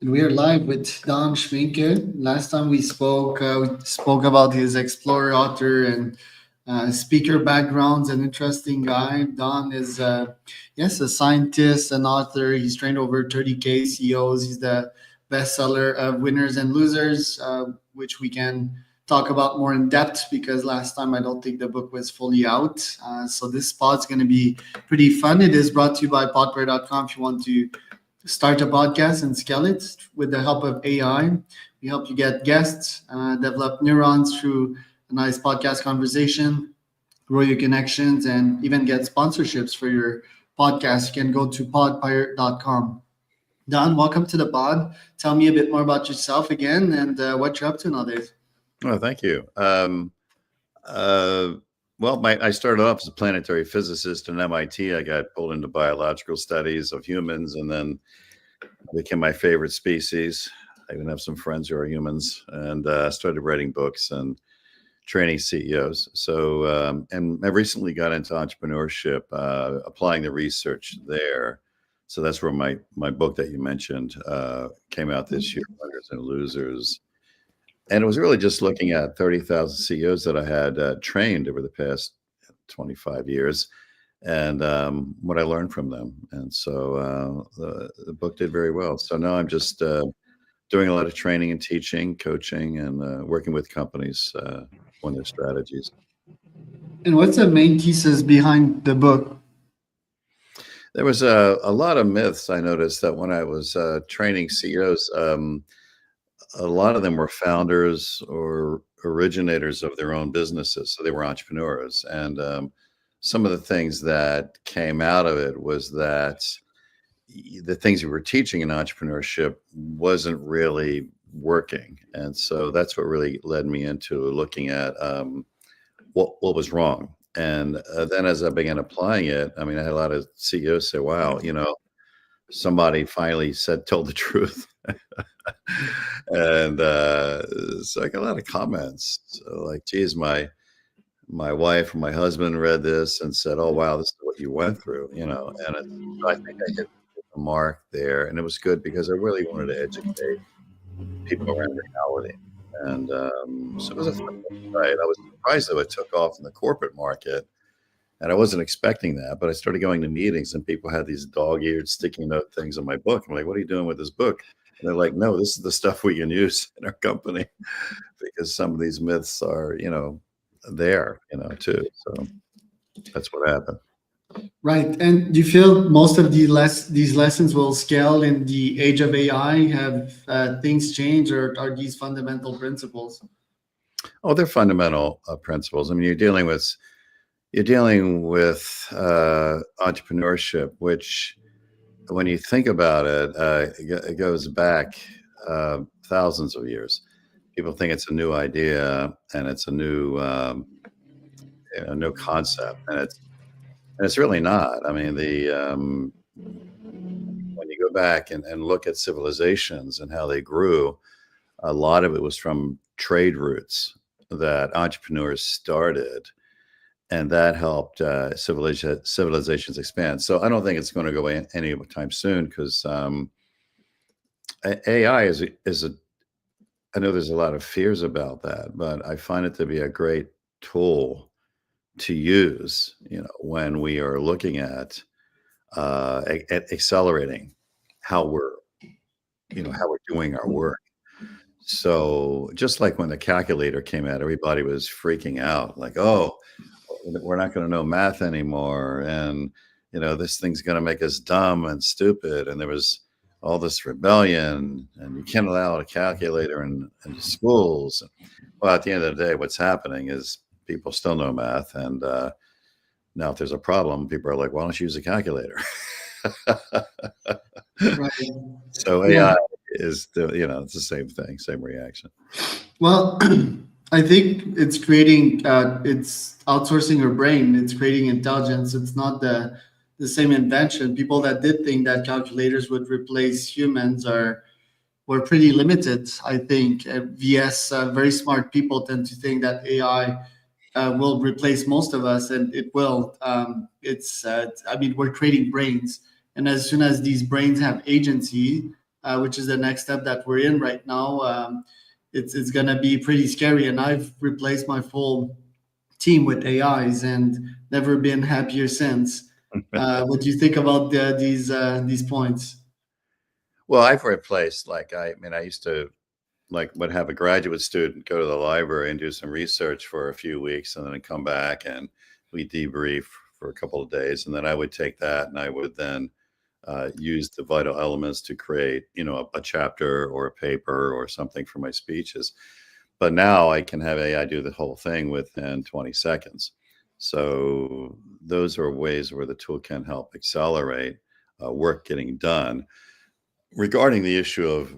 And we are live with Don Schmincke. Last time we spoke about his explorer, author, and speaker backgrounds. An interesting guy. Don is, yes, a scientist, an author. He's trained over 30K CEOs. He's the bestseller of Winners and Losers, which we can talk about more in depth because last time I don't think the book was fully out. So this spot's going to be pretty fun. It is brought to you by podware.com if you want to start a podcast and scale it with the help of AI. We help you get guests, develop neurons through a nice podcast conversation, grow your connections, and even get sponsorships for your podcast. You can go to podpirate.com. Don, welcome to the pod. Tell me a bit more about yourself again and what you're up to nowadays. Oh, thank you. Uh, I started off as a planetary physicist at MIT. I got pulled into biological studies of humans, and then became my favorite species. I even have some friends who are humans, and started writing books and training CEOs. And I recently got into entrepreneurship, applying the research there. So that's where my book that you mentioned came out this year, Winners and Losers. And it was really just looking at 30,000 CEOs that I had trained over the past 25 years and what I learned from them. And so the book did very well. So now I'm just doing a lot of training and teaching, coaching, and working with companies on their strategies. And what's the main thesis behind the book? There was a lot of myths I noticed that when I was training CEOs, a lot of them were founders or originators of their own businesses. So they were entrepreneurs. And some of the things that came out of it was that the things we were teaching in entrepreneurship wasn't really working. And so that's what really led me into looking at what was wrong. And then as I began applying it, I mean, I had a lot of CEOs say, wow, somebody finally told the truth. And so I got a lot of comments like, geez, my wife and my husband read this and said, oh, wow, this is what you went through, and I think I hit the mark there. And it was good because I really wanted to educate people around reality. And so it was a fun site. I was surprised though it took off in the corporate market. And I wasn't expecting that, but I started going to meetings and people had these dog-eared sticky note things in my book. I'm like, what are you doing with this book? And they're like, no, this is the stuff we can use in our company because some of these myths are, there, too. So that's what happened. Right. And do you feel most of these lessons will scale in the age of AI? Have things changed, or are these fundamental principles? Oh, they're fundamental principles. I mean, you're dealing with entrepreneurship, which when you think about it, it goes back thousands of years. People think it's a new idea and it's a new concept, and it's really not. I mean, when you go back and look at civilizations and how they grew, a lot of it was from trade routes that entrepreneurs started, and that helped civilizations expand. So I don't think it's going to go any time soon because AI is a. I know there's a lot of fears about that, but I find it to be a great tool to use, when we are looking at accelerating how we're doing our work. So just like when the calculator came out, everybody was freaking out, like, oh, we're not going to know math anymore, and this thing's going to make us dumb and stupid. And there was all this rebellion, and you can't allow a calculator in schools. Well, at the end of the day, what's happening is people still know math, and now if there's a problem, people are like, why don't you use a calculator? Right. So AI is it's the same thing, same reaction. Well, I think it's creating, it's outsourcing your brain. It's creating intelligence. It's not the same invention. People that did think that calculators would replace humans were pretty limited, I think. VS, very smart people tend to think that AI will replace most of us, and it will. I mean, we're creating brains, and as soon as these brains have agency, which is the next step that we're in right now. It's gonna be pretty scary, and I've replaced my full team with AIs and never been happier since. What do you think about these points? Well, I've replaced, like, I mean, I used to, like, would have a graduate student go to the library and do some research for a few weeks and then come back and we debrief for a couple of days. And then I would take that and I would then use the vital elements to create, a chapter or a paper or something for my speeches. But now I can have AI do the whole thing within 20 seconds. So those are ways where the tool can help accelerate work getting done. Regarding the issue of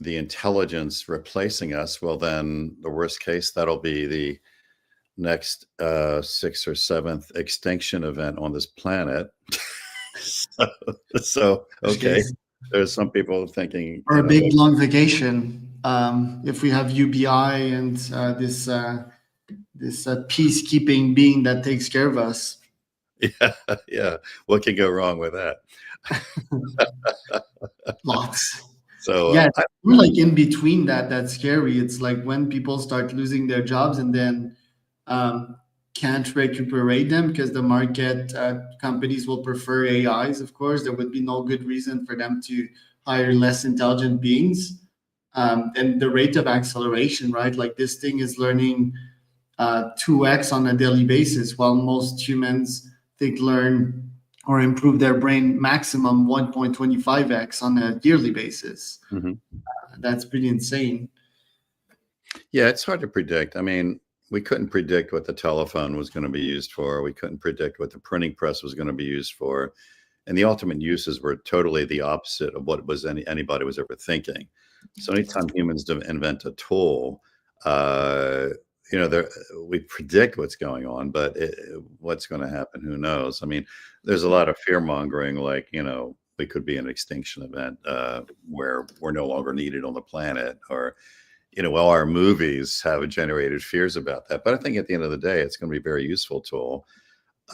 the intelligence replacing us, well, then the worst case, that'll be the next sixth or seventh extinction event on this planet. so, Which okay, case, there's some people thinking, or a big long vacation. If we have UBI and this peacekeeping being that takes care of us. yeah, yeah, what can go wrong with that? Lots. So Yeah, we're like in between that. That's scary. It's like when people start losing their jobs and then um, can't recuperate them because the market companies will prefer AIs. Of course, there would be no good reason for them to hire less intelligent beings. And the rate of acceleration, right? Like this thing is learning 2x on a daily basis, while most humans think learn or improve their brain maximum 1.25x on a yearly basis. mhm. That's pretty insane. Yeah, it's hard to predict. I mean, we couldn't predict what the telephone was going to be used for. We couldn't predict what the printing press was going to be used for. And the ultimate uses were totally the opposite of what was anybody was ever thinking. So anytime humans invent a tool, uh, we predict what's going on, but what's going to happen, who knows? I mean, there's a lot of fear mongering, like, we could be an extinction event where we're no longer needed on the planet, or well, our movies have generated fears about that. But I think at the end of the day, it's going to be a very useful tool.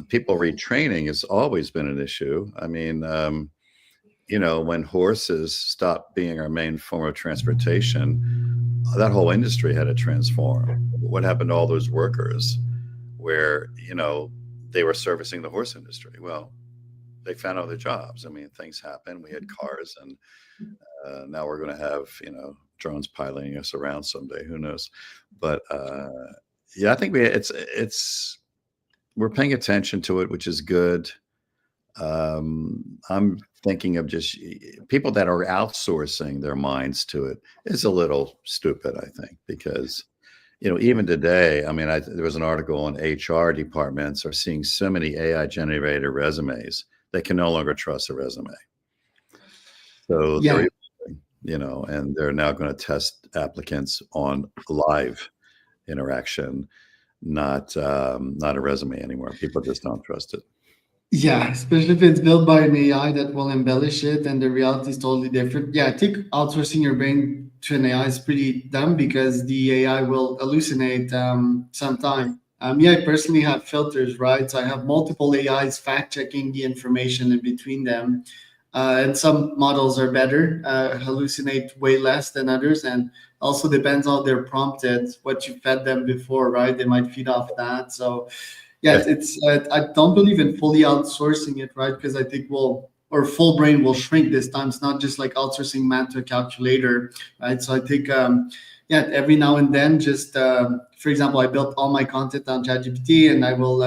People retraining has always been an issue. I mean, when horses stopped being our main form of transportation, that whole industry had to transform. What happened to all those workers where, they were servicing the horse industry? Well, they found other jobs. I mean, things happen. We had cars, and now we're going to have, drones piloting us around someday. Who knows? But yeah, I think we're paying attention to it, which is good. I'm thinking of just people that are outsourcing their minds to it is a little stupid, I think, because even today, I mean, there was an article on HR departments are seeing so many AI generated resumes they can no longer trust a resume. So Yeah, and they're now going to test applicants on live interaction, not a resume anymore. People just don't trust it. yeah, especially if it's built by an AI that will embellish it and the reality is totally different. Yeah, I think outsourcing your brain to an AI is pretty dumb because the AI will hallucinate sometime. Yeah, I personally have filters, right? So I have multiple AIs fact checking the information in between them. And some models are better, hallucinate way less than others, and also depends how they're prompted, what you fed them before, right? They might feed off that. So yeah, it's I don't believe in fully outsourcing it, right? Because I think or full brain will shrink this time. It's not just like outsourcing math to a calculator, right? So I think yeah, every now and then, just for example, I built all my content on ChatGPT, and I will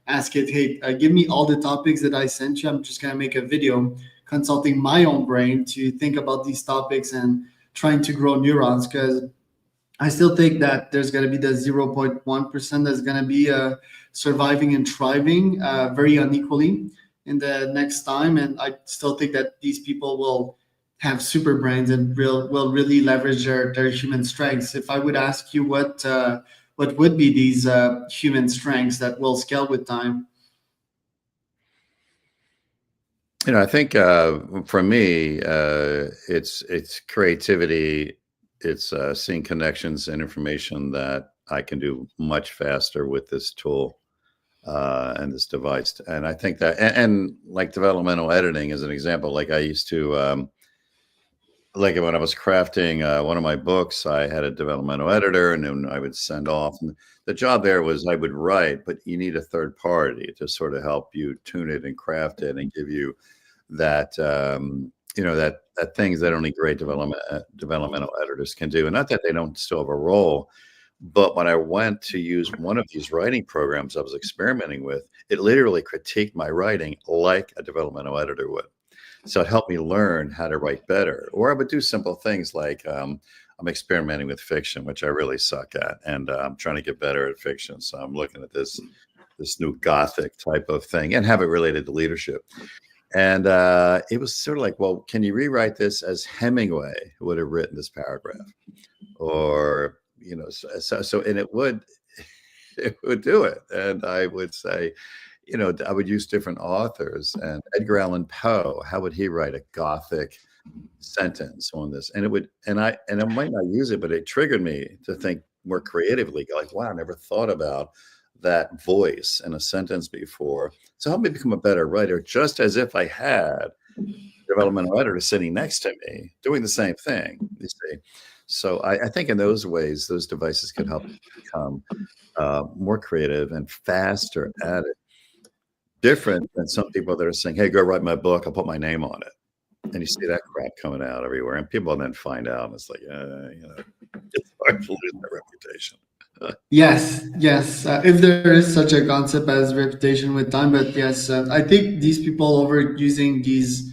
ask it, hey, give me all the topics that I sent you. I'm just gonna make a video consulting my own brain to think about these topics and trying to grow neurons, because I still think that there's going to be the 0.1% that's going to be surviving and thriving very unequally in the next time. And I still think that these people will have super brains and will really leverage their human strengths. If I would ask you what would be these human strengths that will scale with time? I think for me, it's creativity. It's seeing connections and information that I can do much faster with this tool and this device. And I think that, and like developmental editing as an example, like I used to like when I was crafting one of my books, I had a developmental editor, and then I would send off. And the job there was I would write, but you need a third party to sort of help you tune it and craft it and give you that that things that only great developmental editors can do. And not that they don't still have a role, but when I went to use one of these writing programs I was experimenting with, it literally critiqued my writing like a developmental editor would. So it helped me learn how to write better. Or I would do simple things like I'm experimenting with fiction, which I really suck at, and I'm trying to get better at fiction. So I'm looking at this new gothic type of thing and have it related to leadership. And it was sort of like, well, can you rewrite this as Hemingway would have written this paragraph? Or, and it would, it would do it. And I would say, I would use different authors, and Edgar Allan Poe, how would he write a Gothic sentence on this? And it would, and I might not use it, but it triggered me to think more creatively, like, wow, I never thought about that voice in a sentence before. So help me become a better writer, just as if I had developmental editor sitting next to me doing the same thing. You see, so I think in those ways, those devices could help become more creative and faster at it. Different than some people that are saying, "Hey, go write my book. I'll put my name on it." And you see that crap coming out everywhere, and people then find out, and it's like, it's hard to lose that reputation. Yes, yes. If there is such a concept as reputation with time, but yes, I think these people overusing these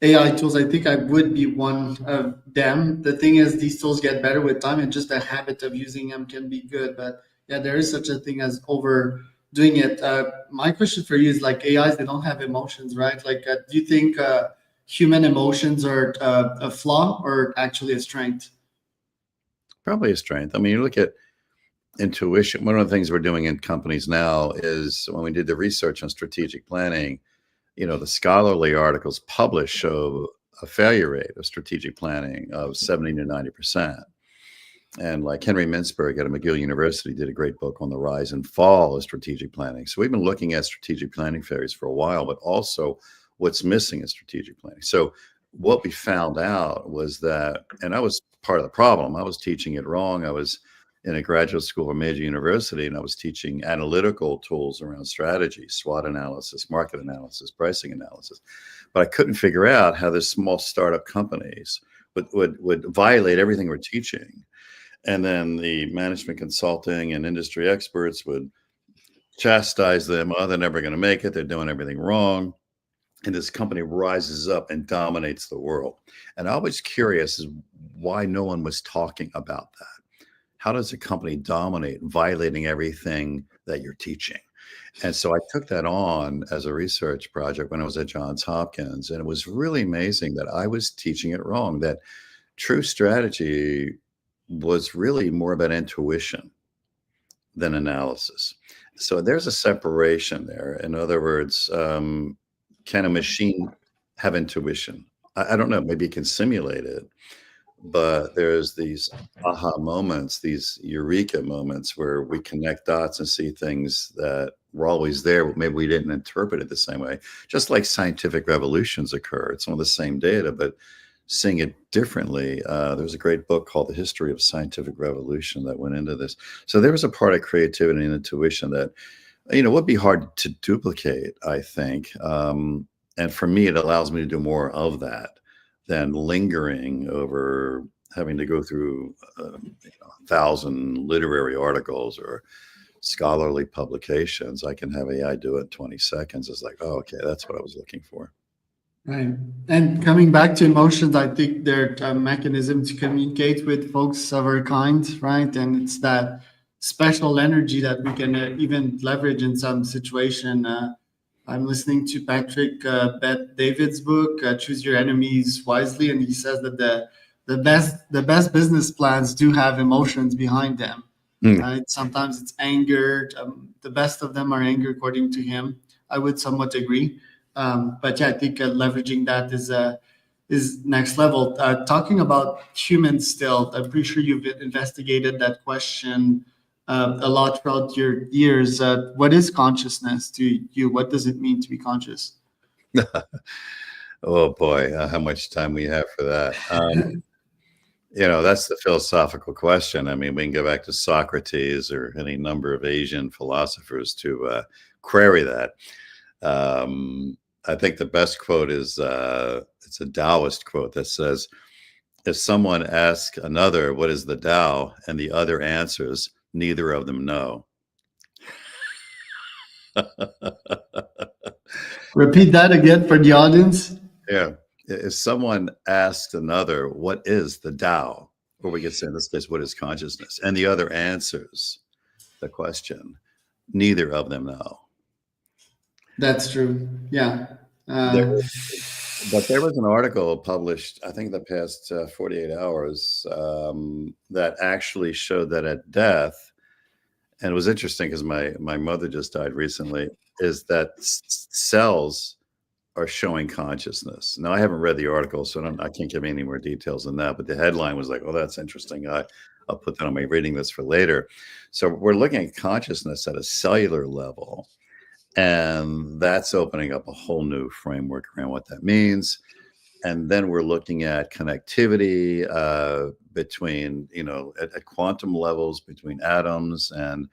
AI tools, I think I would be one of them. The thing is, these tools get better with time, and just the habit of using them can be good. But yeah, there is such a thing as overdoing it. My question for you is like AIs, they don't have emotions, right? Like, do you think human emotions are a flaw or actually a strength? Probably a strength. I mean, you look at intuition. One of the things we're doing in companies now is when we did the research on strategic planning, the scholarly articles published show a failure rate of strategic planning of 70 to 90%. And like Henry Mintzberg at McGill University did a great book on the rise and fall of strategic planning. So we've been looking at strategic planning failures for a while, but also what's missing in strategic planning. So what we found out was that, and I was part of the problem, I was teaching it wrong. I was in a graduate school or major university, and I was teaching analytical tools around strategy, SWOT analysis, market analysis, pricing analysis. But I couldn't figure out how the small startup companies would violate everything we're teaching. And then the management consulting and industry experts would chastise them. Oh, they're never going to make it. They're doing everything wrong. And this company rises up and dominates the world. And I was curious as why no one was talking about that. How does a company dominate, violating everything that you're teaching? And so I took that on as a research project when I was at Johns Hopkins. And it was really amazing that I was teaching it wrong, that true strategy was really more about intuition than analysis. So there's a separation there. In other words, can a machine have intuition? I don't know. Maybe it can simulate it, but there's these aha moments, these eureka moments where we connect dots and see things that were always there, but maybe we didn't interpret it the same way. Just like scientific revolutions occur, it's some of the same data, but seeing it differently. There's a great book called The History of Scientific Revolution that went into this. So there was a part of creativity and intuition that, would be hard to duplicate, I think. And for me, it allows me to do more of that than lingering over having to go through 1,000 literary articles or scholarly publications. I can have AI do it in 20 seconds. It's like, oh, okay, that's what I was looking for. Right. And coming back to emotions, I think they're a mechanism to communicate with folks of our kind, right? And it's that special energy that we can even leverage in some situation. I'm listening to Patrick Bet David's book, Choose Your Enemies Wisely, and he says that the best business plans do have emotions behind them. Right? Sometimes it's anger. The best of them are anger, according to him. I would somewhat agree. But yeah, I think leveraging that is next level. Talking about humans still, I'm pretty sure you've investigated that question a lot throughout your years. What is consciousness to you? What does it mean to be conscious? Oh boy, how much time we have for that? That's the philosophical question. I mean, we can go back to Socrates or any number of Asian philosophers to query that. Um, I think the best quote is it's a Taoist quote that says, if someone asks another, what is the Tao? And the other answers, neither of them know. Repeat that again for the audience. Yeah. If someone asks another, what is the Tao? Or we could say in this case, what is consciousness? And the other answers the question, neither of them know. That's true. Yeah. There, but there was an article published, I think, the past 48 hours that actually showed that at death, and it was interesting because my mother just died recently, is that cells are showing consciousness. Now, I haven't read the article, so I can't give any more details than that. But the headline was like, "Oh, that's interesting." I'll put that on my reading list for later. So we're looking at consciousness at a cellular level, and that's opening up a whole new framework around what that means. And then we're looking at connectivity between, at quantum levels between atoms, and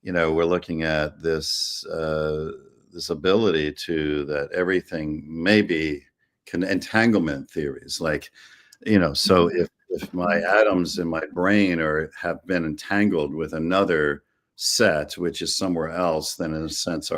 we're looking at this this ability to that everything may be entanglement theories, like so if my atoms in my brain have been entangled with another set which is somewhere else, then in a sense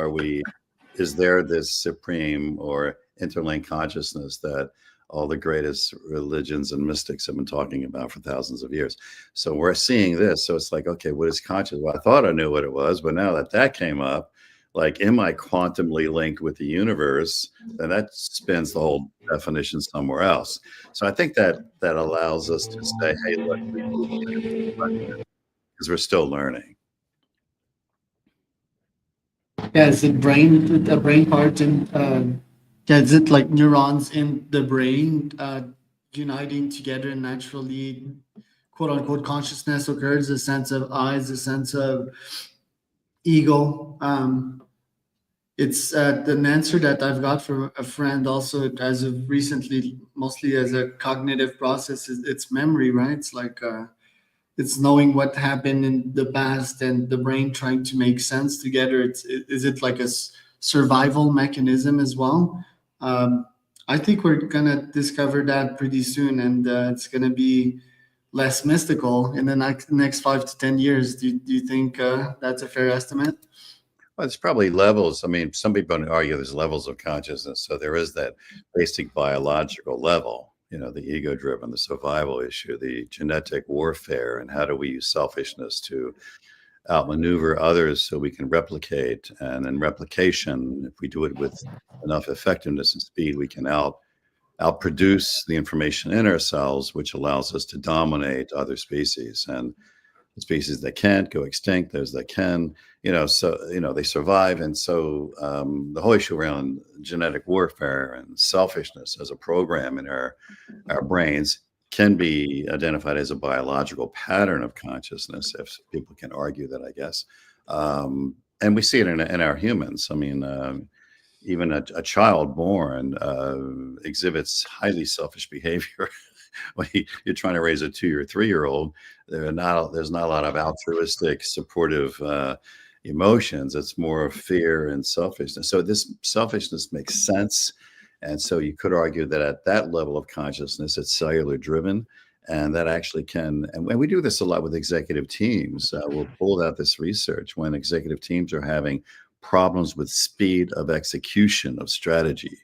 is there this supreme or interlinked consciousness that all the greatest religions and mystics have been talking about for thousands of years? So we're seeing this. So it's like, okay, what is conscious? Well, I thought I knew what it was, but now that came up, like, am I quantumly linked with the universe? Then that spins the whole definition somewhere else. So I think that allows us to say, hey, look, because we're still learning. Yeah, is it the brain part and yeah, is it like neurons in the brain uniting together and naturally, quote unquote, consciousness occurs, a sense of eyes, a sense of ego. It's an answer that I've got from a friend also as of recently, mostly as a cognitive process. It's memory, right? It's like it's knowing what happened in the past and the brain trying to make sense together. Is it like a survival mechanism as well? I think we're gonna discover that pretty soon, and it's gonna be less mystical in the next 5 to 10 years. Do you think that's a fair estimate? Well, it's probably levels. I mean, some people argue there's levels of consciousness. So there is that basic biological level, the ego driven, the survival issue, the genetic warfare, and how do we use selfishness to outmaneuver others so we can replicate. And in replication, if we do it with enough effectiveness and speed, we can outproduce the information in ourselves, which allows us to dominate other species. And the species that can't go extinct, those that can, so they survive. And so the whole issue around genetic warfare and selfishness as a program in our brains can be identified as a biological pattern of consciousness, if people can argue that, I guess. And we see it in our humans. I mean, even a child born exhibits highly selfish behavior. When you're trying to raise a 2 or 3-year-old, there's not a lot of altruistic, supportive emotions. It's more of fear and selfishness. So this selfishness makes sense. And so you could argue that at that level of consciousness, it's cellular driven. And that actually can, and we do this a lot with executive teams. We'll pull out this research when executive teams are having problems with speed of execution of strategy.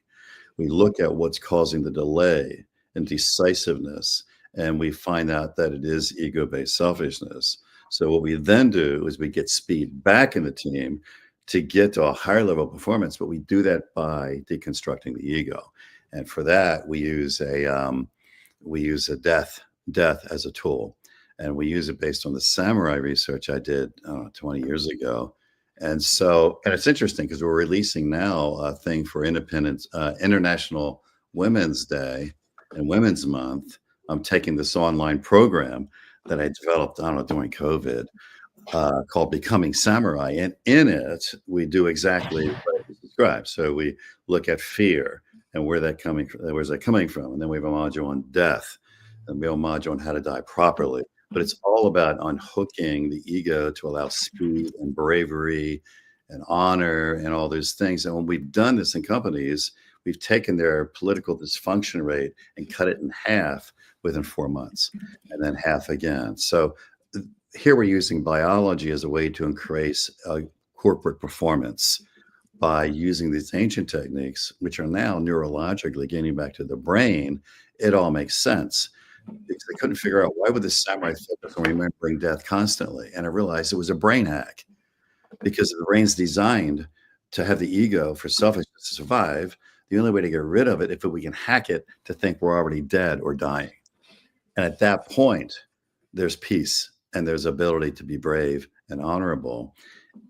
We look at what's causing the delay and decisiveness, and we find out that it is ego-based selfishness. So what we then do is we get speed back in the team to get to a higher level of performance, but we do that by deconstructing the ego. And for that, we use a death as a tool, and we use it based on the samurai research I did 20 years ago. And it's interesting because we're releasing now a thing for International Women's Day and Women's Month. I'm taking this online program that I developed, during COVID, called Becoming Samurai. And in it, we do exactly what I described. So we look at fear and where's that coming from? And then we have a module on death, and we have a module on how to die properly. But it's all about unhooking the ego to allow speed and bravery and honor and all those things. And when we've done this in companies, we've taken their political dysfunction rate and cut it in half within 4 months, and then half again. So here we're using biology as a way to increase corporate performance by using these ancient techniques, which are now neurologically getting back to the brain. It all makes sense, because I couldn't figure out why would the samurai focus on remembering death constantly. And I realized it was a brain hack, because the brain's designed to have the ego for selfishness to survive. The only way to get rid of it, if we can hack it to think we're already dead or dying. And at that point, there's peace and there's ability to be brave and honorable.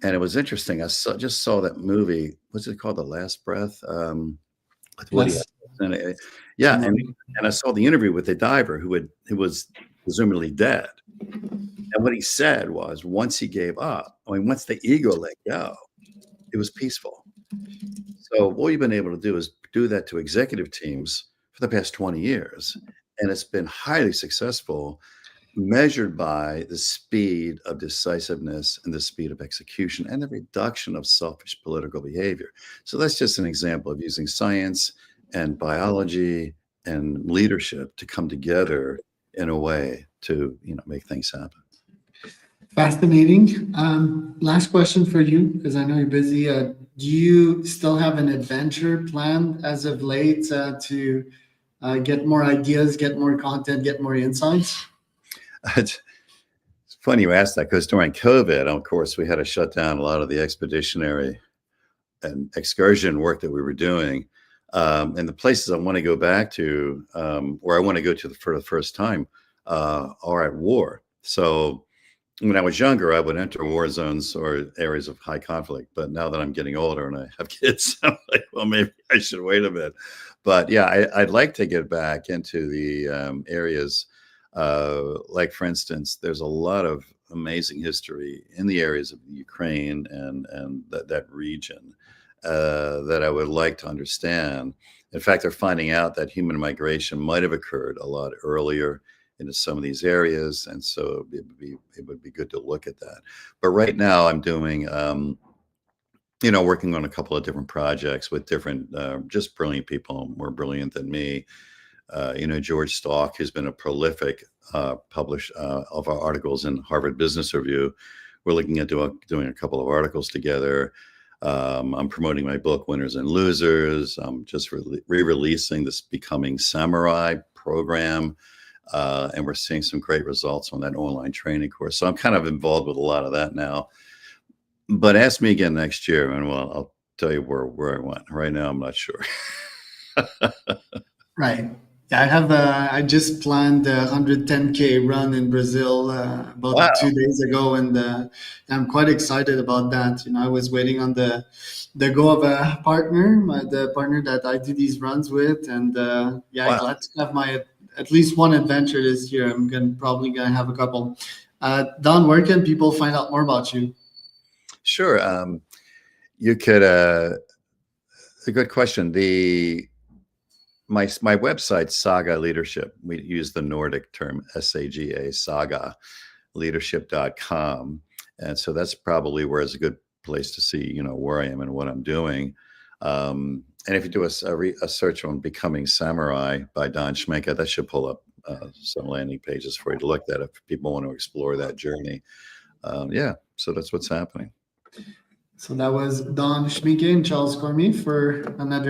And it was interesting. Just saw that movie. What's it called? The Last Breath. With Woody. Yes. Yeah, and I saw the interview with the diver who was presumably dead. And what he said was, once he gave up, once the ego let go, it was peaceful. So what we've been able to do is do that to executive teams for the past 20 years. And it's been highly successful, measured by the speed of decisiveness and the speed of execution and the reduction of selfish political behavior. So that's just an example of using science and biology and leadership to come together in a way to make things happen. Fascinating. Last question for you, because I know you're busy. Do you still have an adventure planned as of late to get more ideas, get more content, get more insights? It's funny you asked that, because during COVID, of course, we had to shut down a lot of the expeditionary and excursion work that we were doing. And the places I want to go back to, or I want to go to for the first time, are at war. So when I was younger, I would enter war zones or areas of high conflict. But now that I'm getting older and I have kids, I'm like, well, maybe I should wait a bit. But yeah, I'd like to get back into the areas, like, for instance, there's a lot of amazing history in the areas of Ukraine and that region that I would like to understand. In fact, they're finding out that human migration might have occurred a lot earlier into some of these areas, and so it would be good to look at that. But right now, I'm doing, working on a couple of different projects with different, just brilliant people, more brilliant than me. George Stalk, who's been a prolific publisher of our articles in Harvard Business Review. We're looking at doing a couple of articles together. I'm promoting my book, Winners and Losers. I'm just re-releasing this Becoming Samurai program. And we're seeing some great results on that online training course. So I'm kind of involved with a lot of that now. But ask me again next year, and I'll tell you where I went. Right now, I'm not sure. Right. Yeah, I just planned a 110K run in Brazil about Wow. 2 days ago, and I'm quite excited about that. I was waiting on the go of a partner, the partner that I do these runs with, and Wow. glad to have my at least one adventure this year. I'm probably gonna have a couple. Don, where can people find out more about you? Sure. You could. A good question. My website, Saga Leadership. We use the Nordic term SAGA, Saga leadership.com. And so that's probably where it's a good place to see, where I am and what I'm doing. And if you do a search on Becoming Samurai by Don Schmincke, that should pull up some landing pages for you to look at if people want to explore that journey. So that's what's happening. So that was Don Schmincke and Charles Cormier for another